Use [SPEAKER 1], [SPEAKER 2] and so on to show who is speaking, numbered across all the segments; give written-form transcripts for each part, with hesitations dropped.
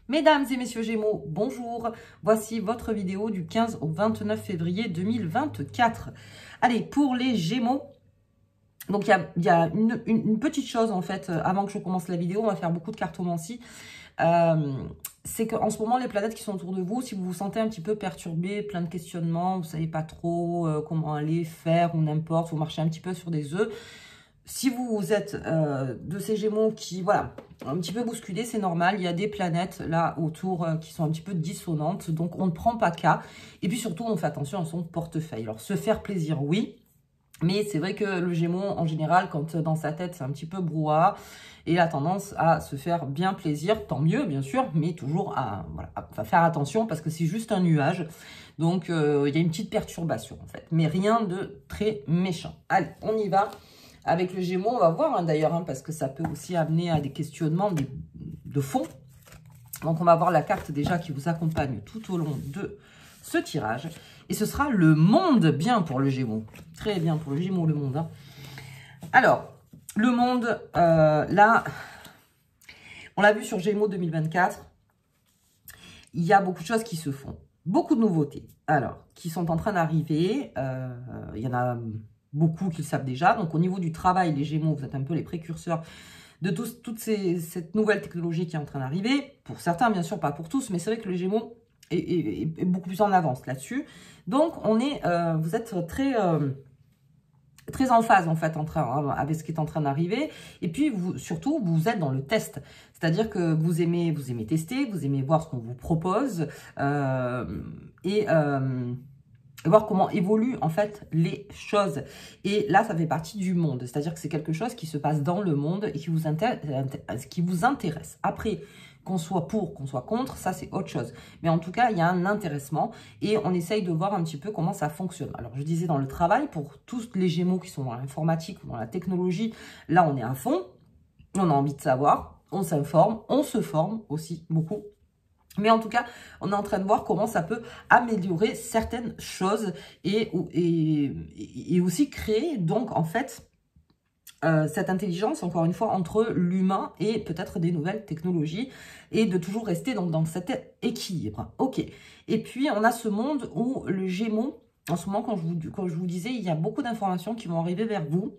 [SPEAKER 1] Mesdames et messieurs Gémeaux, bonjour. Voici votre vidéo du 15 au 29 février 2024. Allez, pour les Gémeaux, donc il y a une petite chose en fait, avant que je commence la vidéo, on va faire beaucoup de cartomancie. C'est qu'en ce moment, les planètes qui sont autour de vous, si vous vous sentez un petit peu perturbé, plein de questionnements, vous ne savez pas trop comment aller, faire ou n'importe, vous marchez un petit peu sur des œufs. Si vous êtes de ces Gémeaux qui, voilà, un petit peu bousculés, c'est normal. Il y a des planètes là autour qui sont un petit peu dissonantes. Donc, on ne prend pas cas. Et puis surtout, on fait attention à son portefeuille. Alors, se faire plaisir, oui. Mais c'est vrai que le Gémeaux, en général, quand dans sa tête, c'est un petit peu brouhaha, il a tendance à se faire bien plaisir. Tant mieux, bien sûr, mais toujours à faire attention parce que c'est juste un nuage. Donc, il y a une petite perturbation, en fait. Mais rien de très méchant. Allez, on y va. Avec le Gémeaux, on va voir d'ailleurs, parce que ça peut aussi amener à des questionnements de fond. Donc, on va voir la carte déjà qui vous accompagne tout au long de ce tirage. Et ce sera le monde, bien pour le Gémeaux. Très bien pour le Gémeaux, le monde. Alors, le monde, là, on l'a vu sur Gémeaux 2024. Il y a beaucoup de choses qui se font. Beaucoup de nouveautés. Alors, qui sont en train d'arriver. Il y en a beaucoup qui le savent déjà. Donc, au niveau du travail, les Gémeaux, vous êtes un peu les précurseurs de toute cette nouvelle technologie qui est en train d'arriver. Pour certains, bien sûr, pas pour tous, mais c'est vrai que le Gémeaux est beaucoup plus en avance là-dessus. Donc, vous êtes très en phase, en fait, avec ce qui est en train d'arriver. Et puis, surtout, vous êtes dans le test. C'est-à-dire que vous aimez tester, vous aimez voir ce qu'on vous propose et voir comment évoluent en fait les choses. Et là, ça fait partie du monde. C'est-à-dire que c'est quelque chose qui se passe dans le monde et qui vous intéresse. Après, qu'on soit pour, qu'on soit contre, ça c'est autre chose. Mais en tout cas, il y a un intéressement et on essaye de voir un petit peu comment ça fonctionne. Alors, je disais dans le travail, pour tous les Gémeaux qui sont dans l'informatique ou dans la technologie, là, on est à fond. On a envie de savoir, on s'informe, on se forme aussi beaucoup. Mais en tout cas, on est en train de voir comment ça peut améliorer certaines choses et aussi créer donc en fait cette intelligence, encore une fois, entre l'humain et peut-être des nouvelles technologies et de toujours rester donc dans cet équilibre. Ok. Et puis, on a ce monde où le Gémeaux, en ce moment, quand je vous disais, il y a beaucoup d'informations qui vont arriver vers vous.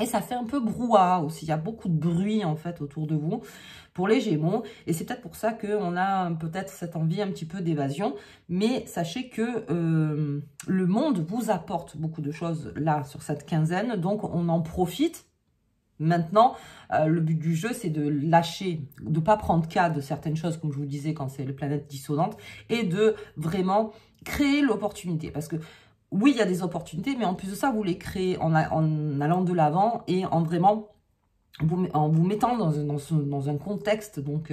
[SPEAKER 1] Et ça fait un peu brouhaha aussi, il y a beaucoup de bruit en fait autour de vous pour les Gémeaux. Et c'est peut-être pour ça qu'on a peut-être cette envie un petit peu d'évasion. Mais sachez que le monde vous apporte beaucoup de choses là sur cette quinzaine. Donc on en profite. Maintenant, le but du jeu, c'est de lâcher, de ne pas prendre cas de certaines choses, comme je vous disais, quand c'est les planètes dissonantes, et de vraiment créer l'opportunité. Parce que oui, il y a des opportunités, mais en plus de ça, vous les créez en allant de l'avant et en vraiment vous mettant dans un contexte donc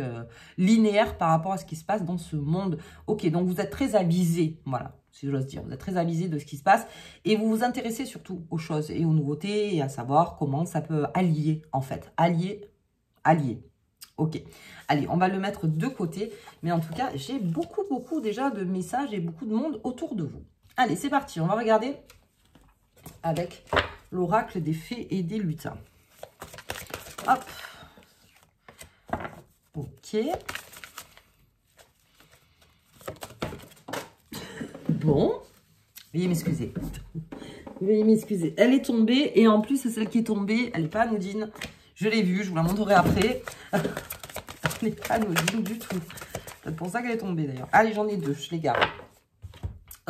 [SPEAKER 1] linéaire par rapport à ce qui se passe dans ce monde. Ok, donc vous êtes très avisé, voilà, si j'ose dire. Vous êtes très avisé de ce qui se passe et vous vous intéressez surtout aux choses et aux nouveautés et à savoir comment ça peut allier, en fait. Allier. Ok, allez, on va le mettre de côté. Mais en tout cas, j'ai beaucoup déjà de messages et beaucoup de monde autour de vous. Allez, c'est parti. On va regarder avec l'oracle des fées et des lutins. Hop. Ok. Bon. Veuillez m'excuser. Veuillez m'excuser. Elle est tombée et en plus, c'est celle qui est tombée. Elle n'est pas anodine. Je l'ai vue. Je vous la montrerai après. Elle n'est pas anodine du tout. C'est pour ça qu'elle est tombée d'ailleurs. Allez, j'en ai deux. Je les garde.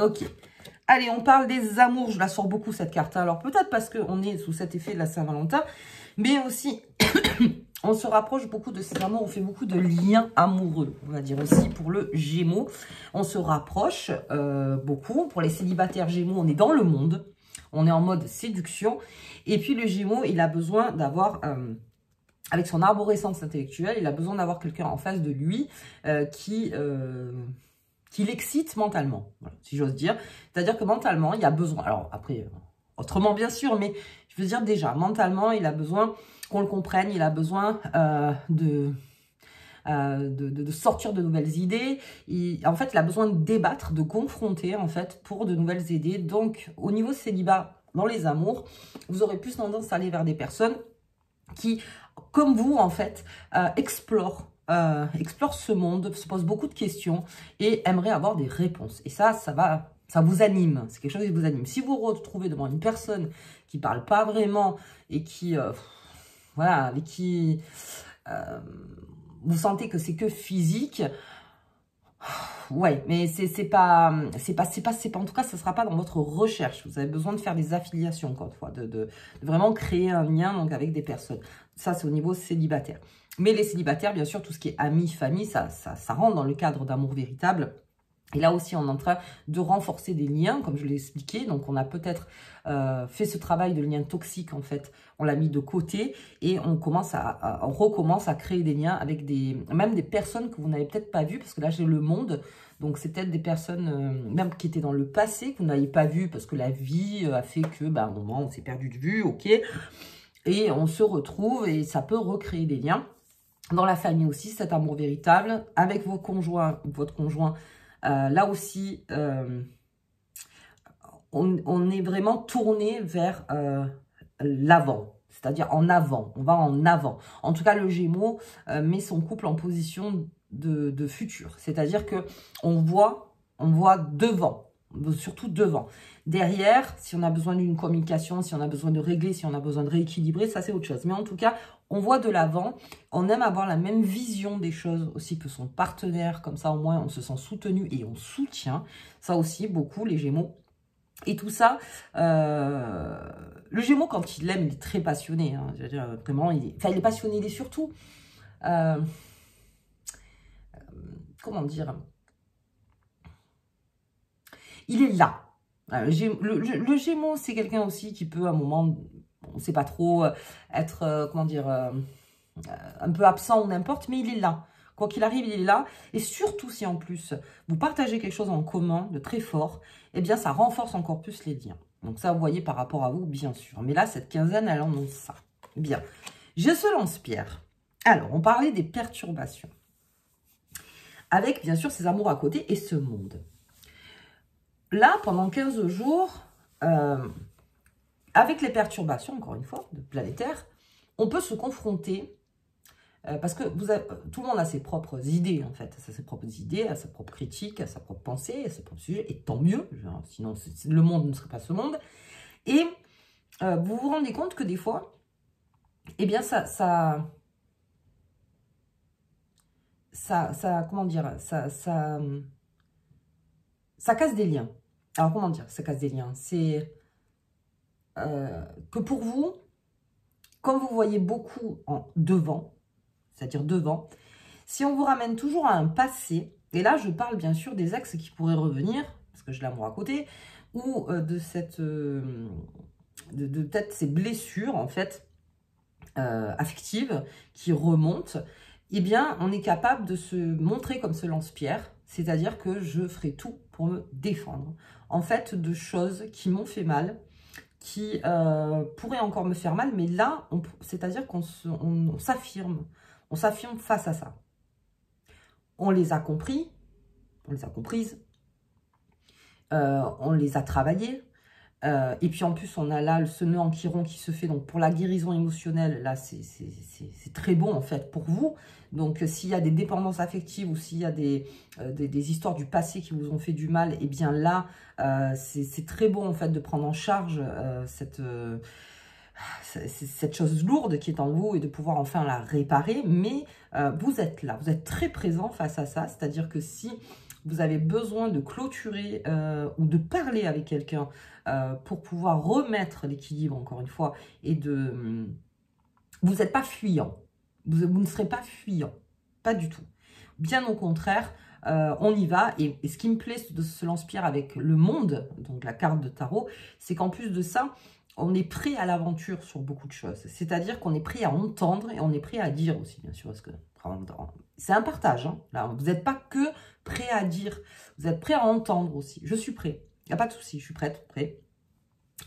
[SPEAKER 1] Ok. Allez, on parle des amours. Je la sors beaucoup cette carte. Alors, peut-être parce qu'on est sous cet effet de la Saint-Valentin. Mais aussi, on se rapproche beaucoup de ces amours. On fait beaucoup de liens amoureux. On va dire aussi pour le Gémeaux. On se rapproche beaucoup. Pour les célibataires Gémeaux, on est dans le monde. On est en mode séduction. Et puis, le Gémeaux, il a besoin d'avoir... avec son arborescence intellectuelle, il a besoin d'avoir quelqu'un en face de lui qui l'excite mentalement, voilà, si j'ose dire. C'est-à-dire que mentalement, il a besoin, alors après, autrement bien sûr, mais je veux dire déjà, mentalement, il a besoin qu'on le comprenne, il a besoin de sortir de nouvelles idées. En fait, il a besoin de débattre, de confronter, en fait, pour de nouvelles idées. Donc, au niveau célibat, dans les amours, vous aurez plus tendance à aller vers des personnes qui, comme vous, en fait, explorent explore ce monde, se pose beaucoup de questions et aimerait avoir des réponses. Et ça vous anime. C'est quelque chose qui vous anime. Si vous vous retrouvez devant une personne qui parle pas vraiment et qui, voilà, avec qui vous sentez que c'est que physique, ouais, mais c'est pas, en tout cas, ça sera pas dans votre recherche. Vous avez besoin de faire des affiliations, encore une fois, de vraiment créer un lien donc avec des personnes. Ça, c'est au niveau célibataire. Mais les célibataires, bien sûr, tout ce qui est amis, famille, ça rentre dans le cadre d'amour véritable. Et là aussi, on est en train de renforcer des liens, comme je l'ai expliqué. Donc, on a peut-être fait ce travail de lien toxique, en fait. On l'a mis de côté et on recommence à créer des liens avec même des personnes que vous n'avez peut-être pas vues. Parce que là, j'ai le monde. Donc, c'est peut-être des personnes même qui étaient dans le passé, que vous n'avez pas vues parce que la vie a fait que, à un moment, on s'est perdu de vue, ok. Et on se retrouve et ça peut recréer des liens. Dans la famille aussi, cet amour véritable, avec vos conjoints, votre conjoint, là aussi, on est vraiment tourné vers l'avant, c'est-à-dire en avant, on va en avant. En tout cas, le Gémeaux met son couple en position de futur, c'est-à-dire que on voit devant, surtout devant. Derrière, si on a besoin d'une communication, si on a besoin de régler, si on a besoin de rééquilibrer, ça c'est autre chose. Mais en tout cas, on voit de l'avant, on aime avoir la même vision des choses aussi que son partenaire, comme ça au moins on se sent soutenu et on soutient. Ça aussi, beaucoup les Gémeaux. Et tout ça, le Gémeaux quand il aime, il est très passionné. Hein, je veux dire, vraiment, il est passionné, il est surtout, comment dire, il est là. Le Gémeaux, c'est quelqu'un aussi qui peut à un moment, on ne sait pas trop, être, comment dire, un peu absent ou n'importe, mais il est là. Quoi qu'il arrive, il est là. Et surtout si en plus, vous partagez quelque chose en commun de très fort, eh bien, ça renforce encore plus les liens. Donc ça, vous voyez par rapport à vous, bien sûr. Mais là, cette quinzaine, elle annonce ça. Bien. Je se lance-pierre. Alors, on parlait des perturbations. Avec, bien sûr, ces amours à côté et ce monde. Là, pendant 15 jours, avec les perturbations, encore une fois, de planétaires, on peut se confronter, parce que tout le monde a ses propres idées, en fait, ses propres idées, a sa propre critique, a sa propre pensée, a ses propres sujets, et tant mieux, genre, sinon le monde ne serait pas ce monde. Et vous vous rendez compte que des fois, eh bien, comment dire, ça casse des liens. Alors, comment dire, ça casse des liens? C'est que pour vous, comme vous voyez beaucoup en devant, c'est-à-dire devant, si on vous ramène toujours à un passé, et là, je parle bien sûr des ex qui pourraient revenir, parce que je l'amour à côté, ou de cette, peut-être ces blessures, en fait, affectives, qui remontent, eh bien, on est capable de se montrer comme ce lance-pierre, c'est-à-dire que je ferai tout pour me défendre, en fait, de choses qui m'ont fait mal, qui pourraient encore me faire mal, mais là, c'est-à-dire qu'on s'affirme, on s'affirme face à ça. On les a compris, on les a comprises, on les a travaillées, et puis en plus, on a là ce nœud en chiron qui se fait. Donc pour la guérison émotionnelle, là, c'est très bon en fait pour vous. Donc s'il y a des dépendances affectives ou s'il y a des histoires du passé qui vous ont fait du mal, eh bien là, c'est très bon en fait de prendre en charge cette chose lourde qui est en vous et de pouvoir enfin la réparer. Mais vous êtes là, vous êtes très présent face à ça. C'est-à-dire que si vous avez besoin de clôturer ou de parler avec quelqu'un pour pouvoir remettre l'équilibre, encore une fois, et de... Vous n'êtes pas fuyant. Vous ne serez pas fuyant. Pas du tout. Bien au contraire, on y va. Et ce qui me plaît de ce lance-pierre avec le monde, donc la carte de tarot, c'est qu'en plus de ça, on est prêt à l'aventure sur beaucoup de choses. C'est-à-dire qu'on est prêt à entendre et on est prêt à dire aussi, bien sûr, parce que c'est un partage. Hein. Là, vous n'êtes pas que prêt à dire, vous êtes prêt à entendre aussi. Je suis prêt, il n'y a pas de souci, je suis prête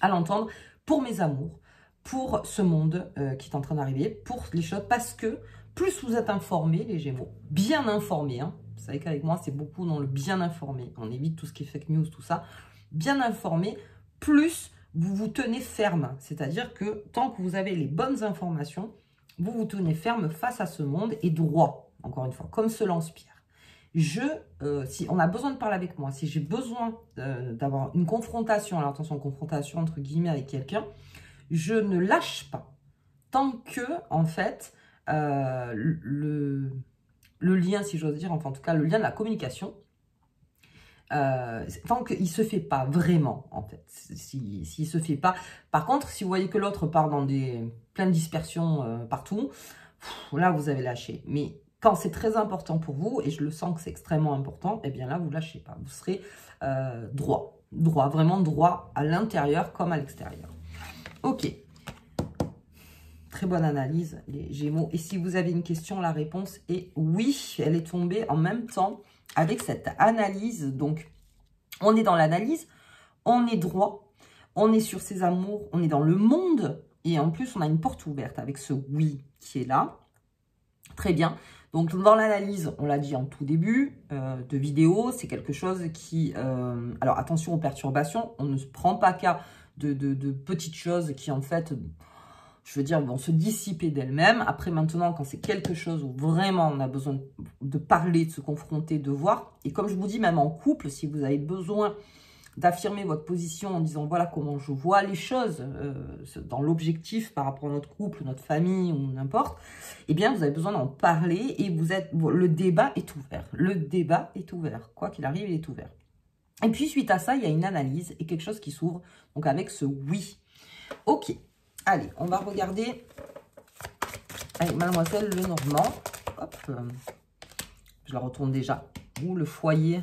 [SPEAKER 1] à l'entendre pour mes amours, pour ce monde qui est en train d'arriver, pour les choses, parce que plus vous êtes informés, les Gémeaux, bien informés, hein, vous savez qu'avec moi, c'est beaucoup dans le bien informé, on évite tout ce qui est fake news, tout ça, bien informé, plus vous vous tenez ferme, c'est-à-dire que tant que vous avez les bonnes informations, vous vous tenez ferme face à ce monde et droit. encore une fois, comme ce lance-pierre. Si on a besoin de parler avec moi, si j'ai besoin d'avoir une confrontation, alors attention, confrontation entre guillemets avec quelqu'un, je ne lâche pas. Tant que, en fait, le lien, si j'ose dire, enfin en tout cas, le lien de la communication, tant qu'il ne se fait pas vraiment, en fait. S'il ne se fait pas. Par contre, si vous voyez que l'autre part dans plein de dispersions partout, là, vous avez lâché. Mais quand c'est très important pour vous, et je le sens que c'est extrêmement important, eh bien là, vous ne lâchez pas. Vous serez droit. Droit, vraiment droit à l'intérieur comme à l'extérieur. Ok. Très bonne analyse, les Gémeaux. Et si vous avez une question, la réponse est oui. Elle est tombée en même temps avec cette analyse. Donc, on est dans l'analyse, on est droit, on est sur ses amours, on est dans le monde. Et en plus, on a une porte ouverte avec ce oui qui est là. Très bien. Donc, dans l'analyse, on l'a dit en tout début de vidéo, c'est quelque chose qui... alors, attention aux perturbations. On ne se prend pas qu'à de petites choses qui, en fait... je veux dire, vont se dissiper d'elles-mêmes. Après, maintenant, quand c'est quelque chose où vraiment on a besoin de parler, de se confronter, de voir, et comme je vous dis, même en couple, si vous avez besoin d'affirmer votre position en disant, voilà comment je vois les choses dans l'objectif par rapport à notre couple, notre famille ou n'importe, eh bien, vous avez besoin d'en parler et le débat est ouvert. Le débat est ouvert. Quoi qu'il arrive, il est ouvert. Et puis, suite à ça, il y a une analyse et quelque chose qui s'ouvre, donc avec ce oui. Ok. Allez, on va regarder avec Mademoiselle Lenormand. Hop, je la retourne déjà. Ouh, le foyer.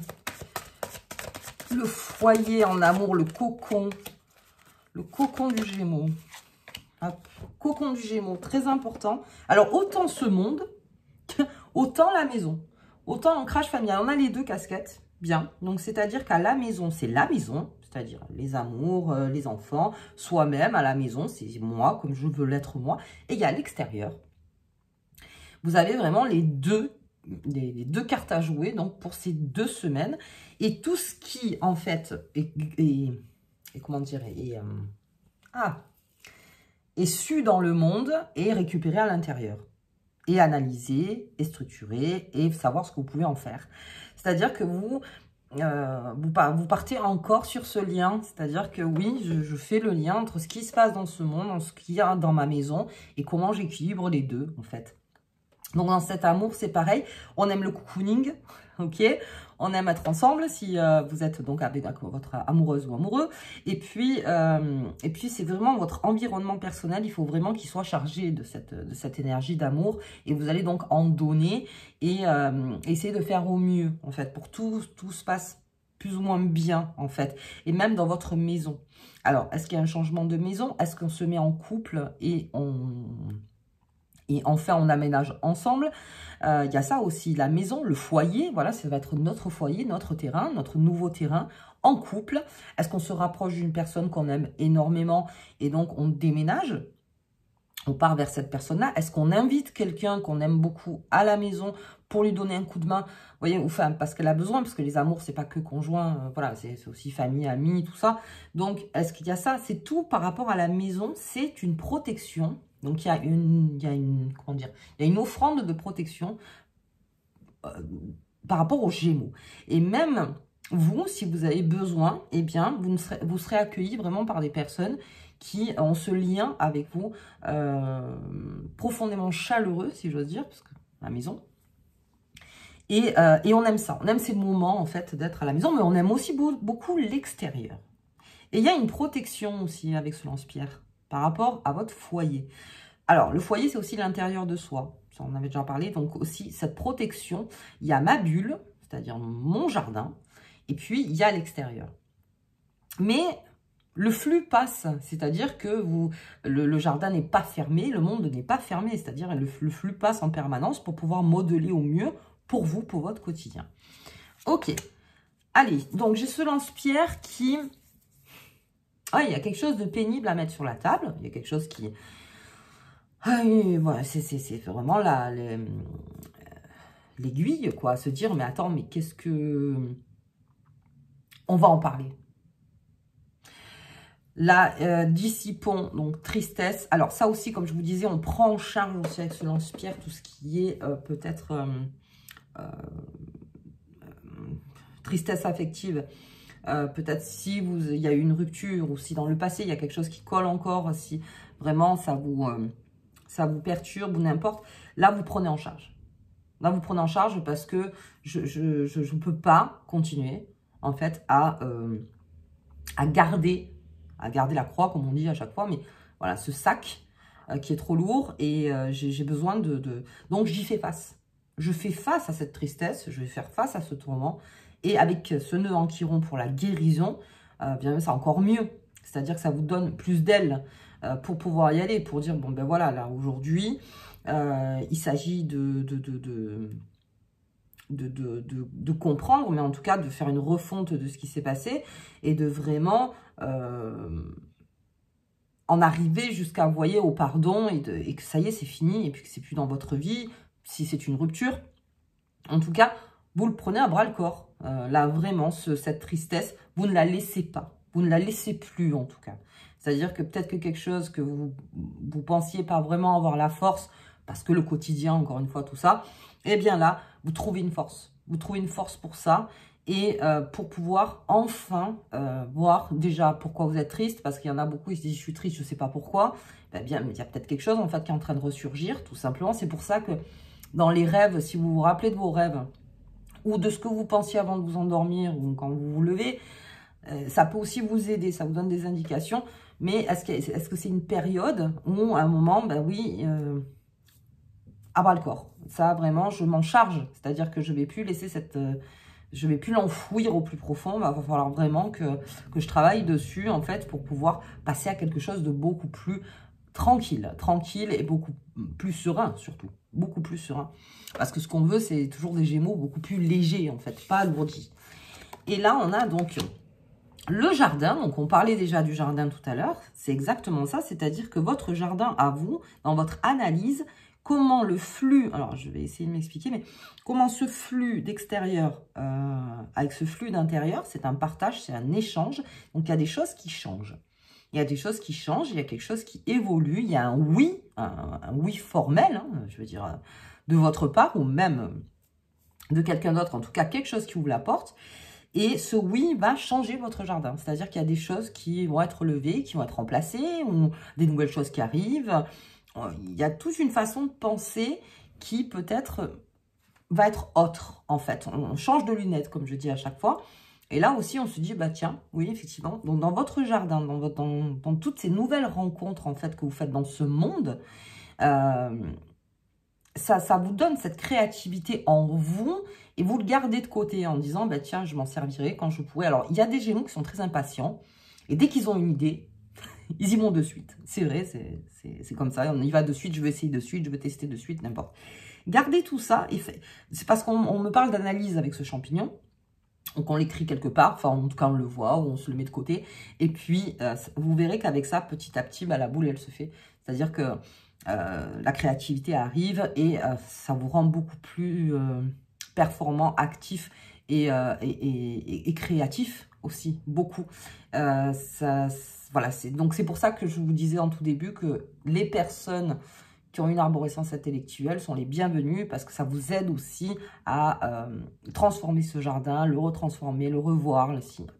[SPEAKER 1] Le foyer en amour, le cocon. Le cocon du Gémeaux. Hop, cocon du Gémeaux, très important. Alors, autant ce monde, autant la maison. Autant l'ancrage familial. On a les deux casquettes, bien. Donc, c'est-à-dire qu'à la maison, c'est la maison. C'est-à-dire les amours, les enfants, soi-même à la maison, c'est moi, comme je veux l'être moi. Et il y a l'extérieur. Vous avez vraiment les deux cartes à jouer donc pour ces 2 semaines. Et tout ce qui, en fait, comment dire, est su dans le monde est récupéré à l'intérieur. Et analysé, et structuré, et savoir ce que vous pouvez en faire. C'est-à-dire que vous partez encore sur ce lien, c'est-à-dire que oui, je fais le lien entre ce qui se passe dans ce monde, entre ce qu'il y a dans ma maison, et comment j'équilibre les deux, en fait. Donc, dans cet amour, c'est pareil, on aime le cocooning, ok? On aime être ensemble, si vous êtes donc avec votre amoureuse ou amoureux, et puis c'est vraiment votre environnement personnel, il faut vraiment qu'il soit chargé de cette énergie d'amour, et vous allez donc en donner, et essayer de faire au mieux, en fait, pour tout se passe plus ou moins bien, en fait, et même dans votre maison. Alors, est-ce qu'il y a un changement de maison? Est-ce qu'on se met en couple et enfin, on aménage ensemble? Il y a ça aussi, la maison, le foyer, voilà, ça va être notre foyer, notre terrain, notre nouveau terrain en couple. Est-ce qu'on se rapproche d'une personne qu'on aime énormément et donc on déménage? On part vers cette personne-là. Est-ce qu'on invite quelqu'un qu'on aime beaucoup à la maison pour lui donner un coup de main? Vous voyez, enfin, parce qu'elle a besoin, parce que les amours, c'est pas que conjoint, voilà, c'est aussi famille, amis, tout ça. Donc, est-ce qu'il y a ça? C'est tout par rapport à la maison, c'est une protection. Donc, il y a comment dire, il y a une offrande de protection par rapport aux Gémeaux. Et même vous, si vous avez besoin, eh bien, vous serez accueillis vraiment par des personnes qui ont ce lien avec vous profondément chaleureux, si j'ose dire, parce que la maison. Et on aime ça. On aime ces moments, en fait, d'être à la maison, mais on aime aussi beaucoup l'extérieur. Et il y a une protection aussi avec ce lance-pierre par rapport à votre foyer. Alors, le foyer, c'est aussi l'intérieur de soi. Ça, on avait déjà parlé. Donc, aussi, cette protection, il y a ma bulle, c'est-à-dire mon jardin, et puis, il y a l'extérieur. Mais le flux passe, c'est-à-dire que le jardin n'est pas fermé, le monde n'est pas fermé, c'est-à-dire le flux passe en permanence pour pouvoir modeler au mieux pour vous, pour votre quotidien. Ok. Allez, donc j'ai ce lance-pierre qui... Ah, il y a quelque chose de pénible à mettre sur la table. Il y a quelque chose qui... Ah oui, voilà, c'est vraiment l'aiguille, quoi. Se dire, mais attends, mais qu'est-ce que... On va en parler. La dissipons, donc tristesse. Alors ça aussi, comme je vous disais, on prend en charge aussi avec ce lance-pierre tout ce qui est peut-être tristesse affective. Peut-être si il y a eu une rupture ou si dans le passé, il y a quelque chose qui colle encore, si vraiment ça vous perturbe ou n'importe. Là, vous prenez en charge. Là, vous prenez en charge parce que je ne peux pas continuer, en fait, à garder la croix, comme on dit à chaque fois, mais voilà, ce sac qui est trop lourd et j'ai besoin Donc, j'y fais face. Je fais face à cette tristesse, je vais faire face à ce tourment et avec ce nœud en chiron pour la guérison, bien c'est encore mieux. C'est-à-dire que ça vous donne plus d'ailes pour pouvoir y aller, pour dire, bon ben voilà, là aujourd'hui, il s'agit de comprendre, mais en tout cas de faire une refonte de ce qui s'est passé et de vraiment en arriver jusqu'à, vous voyez, au pardon et que ça y est, c'est fini et puis que c'est plus dans votre vie, si c'est une rupture. En tout cas, vous le prenez à bras-le-corps. Là, vraiment, cette tristesse, vous ne la laissez pas. Vous ne la laissez plus, en tout cas. C'est-à-dire que peut-être que quelque chose que vous pensiez pas vraiment avoir la force, parce que le quotidien, encore une fois, tout ça, eh bien là, vous trouvez une force. Vous trouvez une force pour ça et pour pouvoir enfin voir déjà pourquoi vous êtes triste, parce qu'il y en a beaucoup, ils se disent, je suis triste, je ne sais pas pourquoi. Eh bien, il y a peut-être quelque chose, en fait, qui est en train de ressurgir, tout simplement. C'est pour ça que dans les rêves, si vous vous rappelez de vos rêves, ou de ce que vous pensiez avant de vous endormir, ou quand vous vous levez, ça peut aussi vous aider, ça vous donne des indications. Mais est-ce que c'est une période où, à un moment, ben oui, à bras le corps. Ça, vraiment, je m'en charge. C'est-à-dire que je ne vais plus laisser je vais plus l'enfouir au plus profond. Il va falloir vraiment que je travaille dessus, en fait, pour pouvoir passer à quelque chose de beaucoup plus tranquille et beaucoup plus serein, surtout. Beaucoup plus serein. Parce que ce qu'on veut, c'est toujours des Gémeaux beaucoup plus légers, en fait, pas alourdis. Et là, on a donc le jardin. Donc, on parlait déjà du jardin tout à l'heure. C'est exactement ça. C'est-à-dire que votre jardin, à vous, dans votre analyse, comment le flux, alors je vais essayer de m'expliquer, mais comment ce flux d'extérieur avec ce flux d'intérieur, c'est un partage, c'est un échange. Donc, il y a des choses qui changent. Il y a des choses qui changent, il y a quelque chose qui évolue, il y a un oui formel, hein, je veux dire, de votre part ou même de quelqu'un d'autre, en tout cas quelque chose qui vous l'apporte. Et ce oui va changer votre jardin. C'est-à-dire qu'il y a des choses qui vont être levées, qui vont être remplacées, ou des nouvelles choses qui arrivent. Il y a toute une façon de penser qui peut-être va être autre, en fait. On change de lunettes, comme je dis à chaque fois. Et là aussi, on se dit, bah tiens, oui, effectivement. Donc, dans votre jardin, dans toutes ces nouvelles rencontres, en fait, que vous faites dans ce monde, ça vous donne cette créativité en vous et vous le gardez de côté en disant, bah tiens, je m'en servirai quand je pourrai. Alors, il y a des Gémeaux qui sont très impatients et dès qu'ils ont une idée, ils y vont de suite. C'est vrai, c'est comme ça. On y va de suite, je veux essayer de suite, je veux tester de suite, n'importe. Gardez tout ça. C'est parce qu'on me parle d'analyse avec ce champignon. Donc, on l'écrit quelque part. Enfin, en tout cas, on le voit ou on se le met de côté. Et puis, vous verrez qu'avec ça, petit à petit, bah, la boule, elle se fait. C'est-à-dire que la créativité arrive et ça vous rend beaucoup plus performant, actif et créatif aussi, beaucoup. Voilà, donc c'est pour ça que je vous disais en tout début que les personnes qui ont une arborescence intellectuelle sont les bienvenues parce que ça vous aide aussi à transformer ce jardin, le retransformer, le revoir,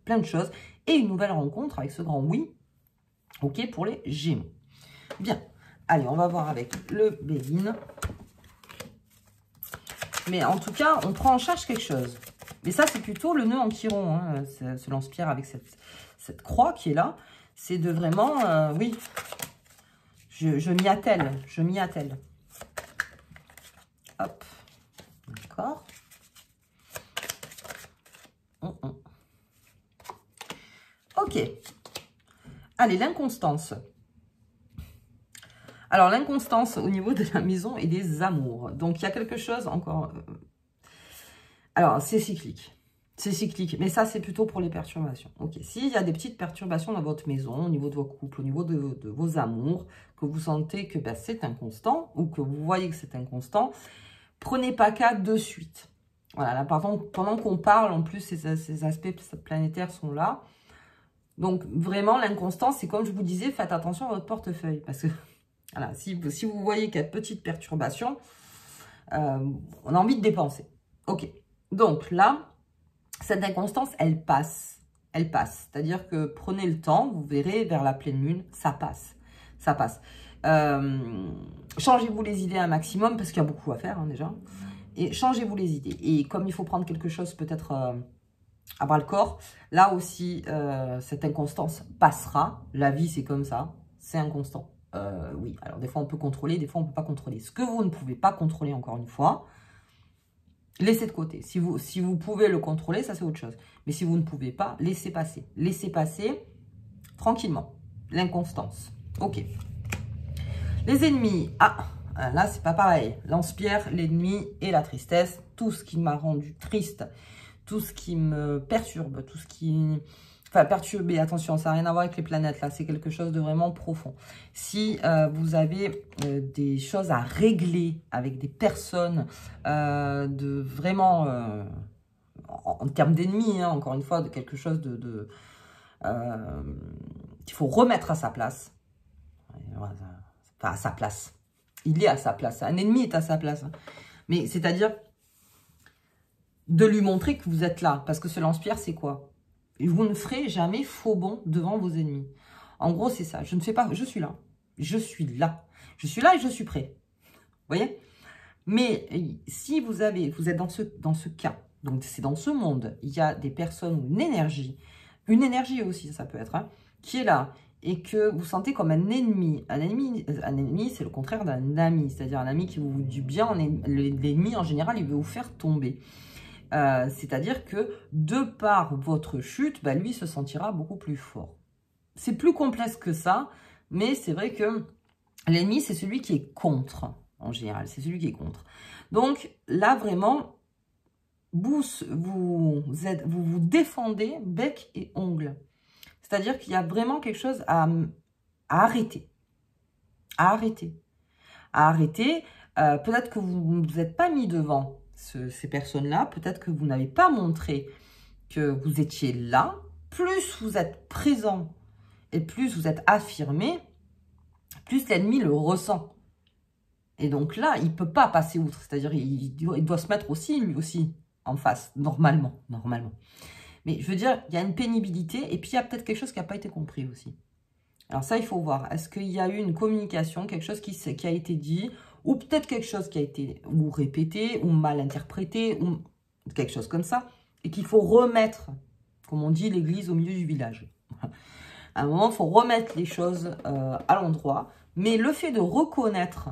[SPEAKER 1] plein de choses. Et une nouvelle rencontre avec ce grand oui, ok, pour les Gémeaux. Bien, allez, on va voir avec le Béline. Mais en tout cas, on prend en charge quelque chose. Mais ça, c'est plutôt le nœud en chiron, hein, ce lance-pierre avec cette croix qui est là. C'est de vraiment, oui, je m'y attelle, je m'y attelle. Hop, d'accord. Ok. Allez, l'inconstance. Alors, l'inconstance au niveau de la maison et des amours. Donc, il y a quelque chose encore... Alors, c'est cyclique. C'est cyclique, mais ça, c'est plutôt pour les perturbations. Ok, s'il y a des petites perturbations dans votre maison, au niveau de vos couples, au niveau de vos amours, que vous sentez que ben, c'est inconstant, ou que vous voyez que c'est inconstant, prenez pas cas de suite. Voilà, là, pendant qu'on parle, en plus, ces aspects planétaires sont là. Donc, vraiment, l'inconstance, c'est comme je vous disais, faites attention à votre portefeuille. Parce que, voilà, si vous voyez qu'il y a de petites perturbations, on a envie de dépenser. Ok. Donc, là, cette inconstance, elle passe. Elle passe. C'est-à-dire que prenez le temps, vous verrez, vers la pleine lune, ça passe. Ça passe. Changez-vous les idées un maximum, parce qu'il y a beaucoup à faire, hein, déjà. Et changez-vous les idées. Et comme il faut prendre quelque chose, peut-être... à bras le corps, là aussi, cette inconstance passera. La vie, c'est comme ça, c'est inconstant. Oui, alors des fois, on peut contrôler, des fois, on ne peut pas contrôler. Ce que vous ne pouvez pas contrôler, encore une fois, laissez de côté. Si vous pouvez le contrôler, ça, c'est autre chose. Mais si vous ne pouvez pas, laissez passer. Laissez passer tranquillement l'inconstance. Ok. Les ennemis. Ah, là, c'est pas pareil. Lance-pierre, l'ennemi et la tristesse. Tout ce qui m'a rendu triste, tout ce qui me perturbe, tout ce qui... Enfin, perturber, attention, ça n'a rien à voir avec les planètes, là, c'est quelque chose de vraiment profond. Si vous avez des choses à régler avec des personnes, de vraiment, en termes d'ennemis, hein, encore une fois, de quelque chose qu'il faut remettre à sa place. Enfin, à sa place. Il est à sa place. Un ennemi est à sa place. Hein. Mais c'est-à-dire... de lui montrer que vous êtes là. Parce que ce lance-pierre, c'est quoi? Vous ne ferez jamais faux bond devant vos ennemis. En gros, c'est ça. Je ne fais pas... Je suis là. Je suis là. Je suis là et je suis prêt. Vous voyez? Mais si vous êtes dans ce cas, donc c'est dans ce monde, il y a des personnes ou une énergie aussi, ça peut être, hein, qui est là, et que vous sentez comme un ennemi. Un ennemi, c'est le contraire d'un ami. C'est-à-dire un ami qui vous dit du bien. L'ennemi, en général, il veut vous faire tomber. C'est-à-dire que de par votre chute, bah, lui se sentira beaucoup plus fort. C'est plus complexe que ça, mais c'est vrai que l'ennemi, c'est celui qui est contre, en général. C'est celui qui est contre. Donc là, vraiment, vous vous défendez bec et ongle. C'est-à-dire qu'il y a vraiment quelque chose à arrêter. À arrêter. À arrêter. Peut-être que vous ne vous êtes pas mis devant ces personnes-là. Peut-être que vous n'avez pas montré que vous étiez là. Plus vous êtes présent et plus vous êtes affirmé, plus l'ennemi le ressent. Et donc là, il ne peut pas passer outre. C'est-à-dire il doit se mettre aussi, lui aussi, en face, normalement. Mais je veux dire, il y a une pénibilité et puis il y a peut-être quelque chose qui n'a pas été compris aussi. Alors ça, il faut voir. Est-ce qu'il y a eu une communication, quelque chose qui a été dit, ou peut-être quelque chose qui a été ou répété, ou mal interprété, ou quelque chose comme ça, et qu'il faut remettre, comme on dit, l'église au milieu du village. À un moment, il faut remettre les choses à l'endroit, mais le fait de reconnaître,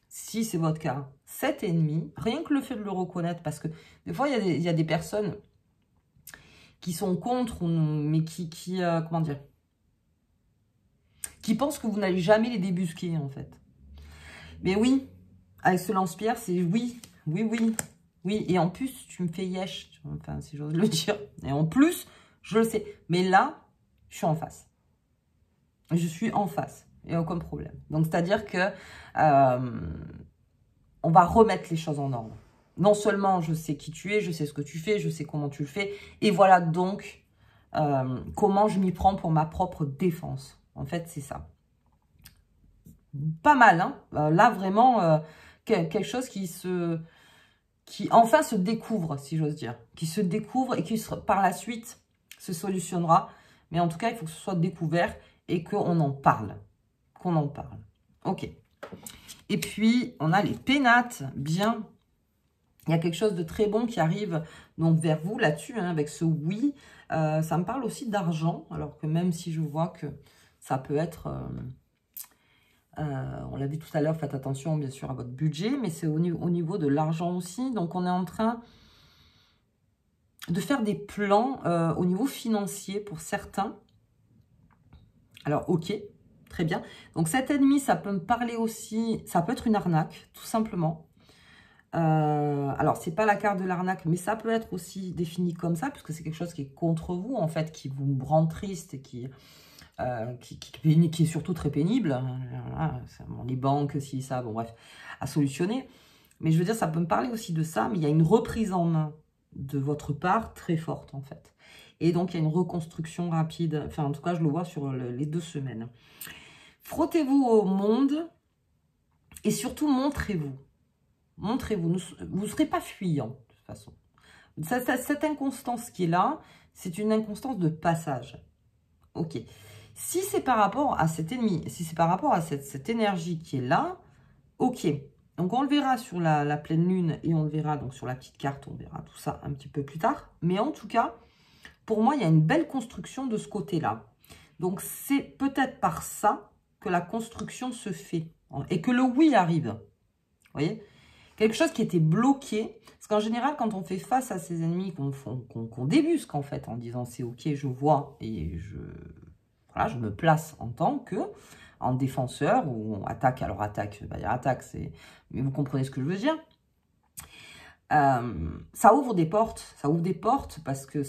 [SPEAKER 1] si c'est votre cas, cet ennemi, rien que le fait de le reconnaître, parce que des fois, il y a des personnes qui sont contre, mais comment dire, qui pensent que vous n'allez jamais les débusquer, en fait. Mais oui, avec ce lance-pierre, c'est oui. Et en plus, tu me fais yesh, enfin, si j'ose le dire. Et en plus, je le sais. Mais là, je suis en face. Je suis en face. Il n'y a aucun problème. Donc, c'est-à-dire que on va remettre les choses en ordre. Non seulement je sais qui tu es, je sais ce que tu fais, je sais comment tu le fais. Et voilà donc comment je m'y prends pour ma propre défense. En fait, c'est ça. Pas mal, hein. Là, vraiment, quelque chose qui enfin se découvre, si j'ose dire. Qui se découvre et qui, par la suite, se solutionnera. Mais en tout cas, il faut que ce soit découvert et qu'on en parle. Qu'on en parle. Ok. Et puis, on a les pénates. Bien. Il y a quelque chose de très bon qui arrive donc vers vous là-dessus, hein, avec ce oui. Ça me parle aussi d'argent, alors que même si je vois que ça peut être... on l'a vu tout à l'heure, faites attention bien sûr à votre budget, mais c'est au niveau de l'argent aussi. Donc, on est en train de faire des plans au niveau financier pour certains. Alors, ok, très bien. Donc, cet ennemi, ça peut me parler aussi, ça peut être une arnaque, tout simplement. Alors, c'est pas la carte de l'arnaque, mais ça peut être aussi défini comme ça, puisque c'est quelque chose qui est contre vous, en fait, qui vous rend triste et qui est surtout très pénible. Les banques, si ça, bon bref, à solutionner. Mais je veux dire, ça peut me parler aussi de ça, mais il y a une reprise en main. de votre part très forte, en fait. Et donc, il y a une reconstruction rapide. Enfin, en tout cas, je le vois sur les 2 semaines. Frottez-vous au monde et surtout, montrez-vous. Montrez-vous. Vous ne serez pas fuyant, de toute façon. Cette inconstance qui est là, c'est une inconstance de passage. Ok. Si c'est par rapport à cet ennemi, si c'est par rapport à cette énergie qui est là, ok. Donc, on le verra sur la pleine lune et on le verra donc sur la petite carte. On verra tout ça un petit peu plus tard. Mais en tout cas, pour moi, il y a une belle construction de ce côté-là. Donc, c'est peut-être par ça que la construction se fait et que le oui arrive. Vous voyez ? Quelque chose qui était bloqué. Parce qu'en général, quand on fait face à ces ennemis, qu'on débusque en fait, en disant c'est ok, je vois et voilà, je me place en tant que en défenseur ou attaque. Alors attaque, je vais pas dire attaque, mais vous comprenez ce que je veux dire. Ça ouvre des portes parce que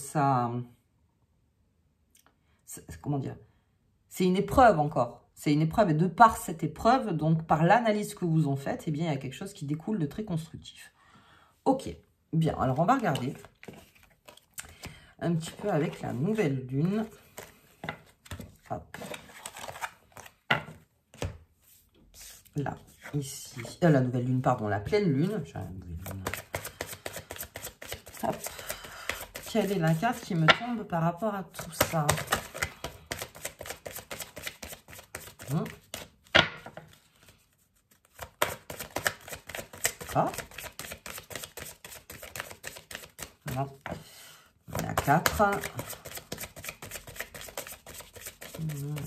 [SPEAKER 1] comment dire, c'est une épreuve encore. C'est une épreuve et de par cette épreuve, donc par l'analyse que vous en faites, eh bien, il y a quelque chose qui découle de très constructif. Ok, bien. Alors, on va regarder un petit peu avec la nouvelle lune. Hop. Là, ici. La nouvelle lune, pardon, la pleine lune. J'ai la nouvelle lune. Hop. Quelle est la carte qui me tombe par rapport à tout ça? Ah. Non. La 4.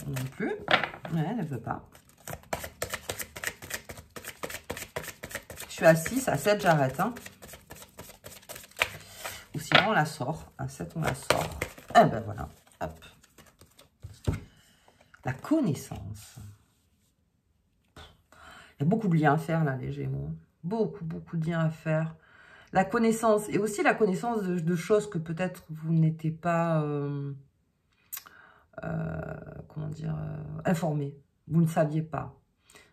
[SPEAKER 1] Non plus. Ouais, elle ne veut pas. Je suis à 6, à 7, j'arrête. Hein. Ou sinon, on la sort. À 7, on la sort. Eh ben voilà. Hop. La connaissance. Il y a beaucoup de liens à faire, là, les Gémeaux. Beaucoup de liens à faire. La connaissance, et aussi la connaissance de choses que peut-être vous n'étiez pas, comment dire, informé. Vous ne saviez pas.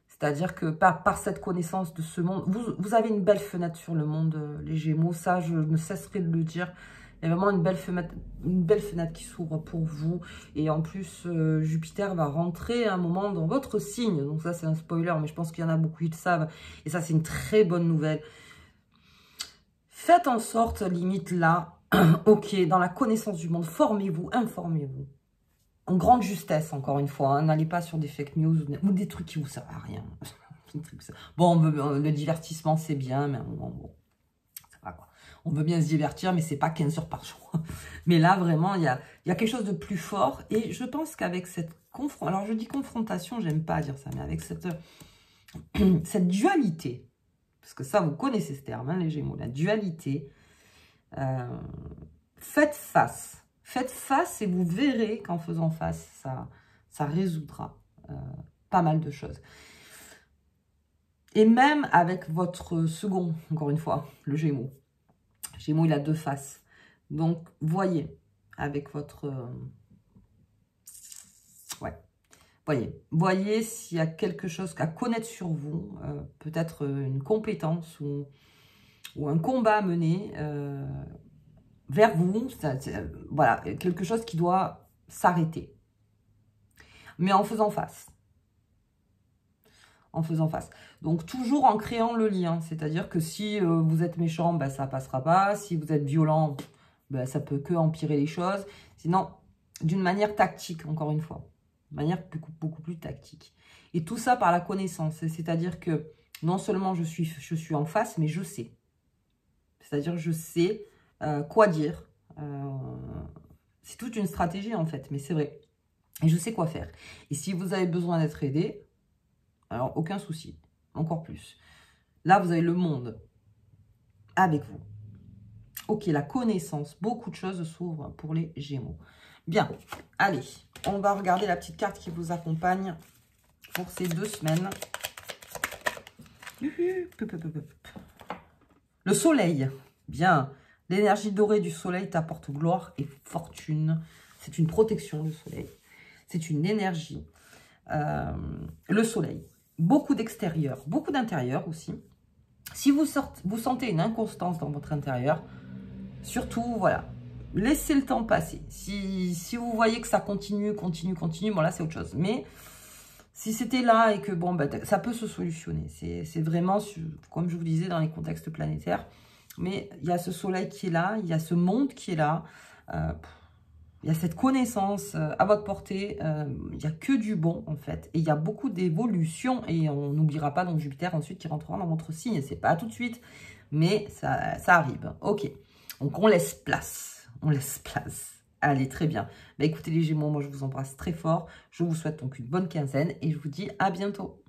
[SPEAKER 1] C'est-à-dire que par cette connaissance de ce monde, vous avez une belle fenêtre sur le monde, les Gémeaux. Ça, je ne cesserai de le dire. Il y a vraiment une belle fenêtre qui s'ouvre pour vous. Et en plus, Jupiter va rentrer à un moment dans votre signe. Donc ça, c'est un spoiler, mais je pense qu'il y en a beaucoup qui le savent. Et ça, c'est une très bonne nouvelle. Faites en sorte, limite là, ok, dans la connaissance du monde, formez-vous, informez-vous. En grande justesse, encore une fois. Hein, n'allez pas sur des fake news ou des trucs qui vous servent à rien. Bon, le divertissement, c'est bien, mais bon, ça va quoi. On veut bien se divertir, mais c'est pas 15 heures par jour. Mais là, vraiment, il y a quelque chose de plus fort. Et je pense qu'avec cette confrontation, alors je dis confrontation, j'aime pas dire ça, mais avec cette dualité, parce que ça, vous connaissez ce terme, hein, les Gémeaux, la dualité, faites face. Faites face et vous verrez qu'en faisant face, ça résoudra pas mal de choses. Et même avec votre second, encore une fois, le Gémeaux. Le Gémeaux, il a 2 faces. Donc, voyez avec votre... Voyez s'il y a quelque chose à connaître sur vous, peut-être une compétence ou un combat à mener vers vous. Voilà, quelque chose qui doit s'arrêter. Mais en faisant face. En faisant face. Donc, toujours en créant le lien. C'est-à-dire que si vous êtes méchant, ben, ça ne passera pas. Si vous êtes violent, ben, ça peut que empirer les choses. Sinon, d'une manière tactique, encore une fois. De manière beaucoup plus tactique. Et tout ça par la connaissance. C'est-à-dire que non seulement je suis en face, mais je sais. C'est-à-dire je sais quoi dire. C'est toute une stratégie, en fait. Mais c'est vrai. Et je sais quoi faire. Et si vous avez besoin d'être aidé, alors aucun souci. Encore plus. Là, vous avez le monde avec vous. Ok, la connaissance. Beaucoup de choses s'ouvrent pour les Gémeaux. Bien. Allez, on va regarder la petite carte qui vous accompagne pour ces 2 semaines. Le soleil. Bien. L'énergie dorée du soleil t'apporte gloire et fortune. C'est une protection, le soleil. C'est une énergie. Le soleil. Beaucoup d'extérieur, beaucoup d'intérieur aussi. Si vous sentez une inconstance dans votre intérieur, surtout, voilà, laissez le temps passer. Si vous voyez que ça continue, bon là c'est autre chose. Mais si c'était là et que bon, bah, ça peut se solutionner. C'est vraiment, comme je vous disais, dans les contextes planétaires. Mais il y a ce soleil qui est là, il y a ce monde qui est là. Il y a cette connaissance à votre portée. Il n'y a que du bon, en fait. Et il y a beaucoup d'évolution. Et on n'oubliera pas donc Jupiter ensuite qui rentrera dans votre signe. C'est pas tout de suite, mais ça arrive. Ok. Donc, on laisse place. On laisse place. Allez, très bien. Bah, écoutez les Gémeaux, moi, je vous embrasse très fort. Je vous souhaite donc une bonne quinzaine et je vous dis à bientôt.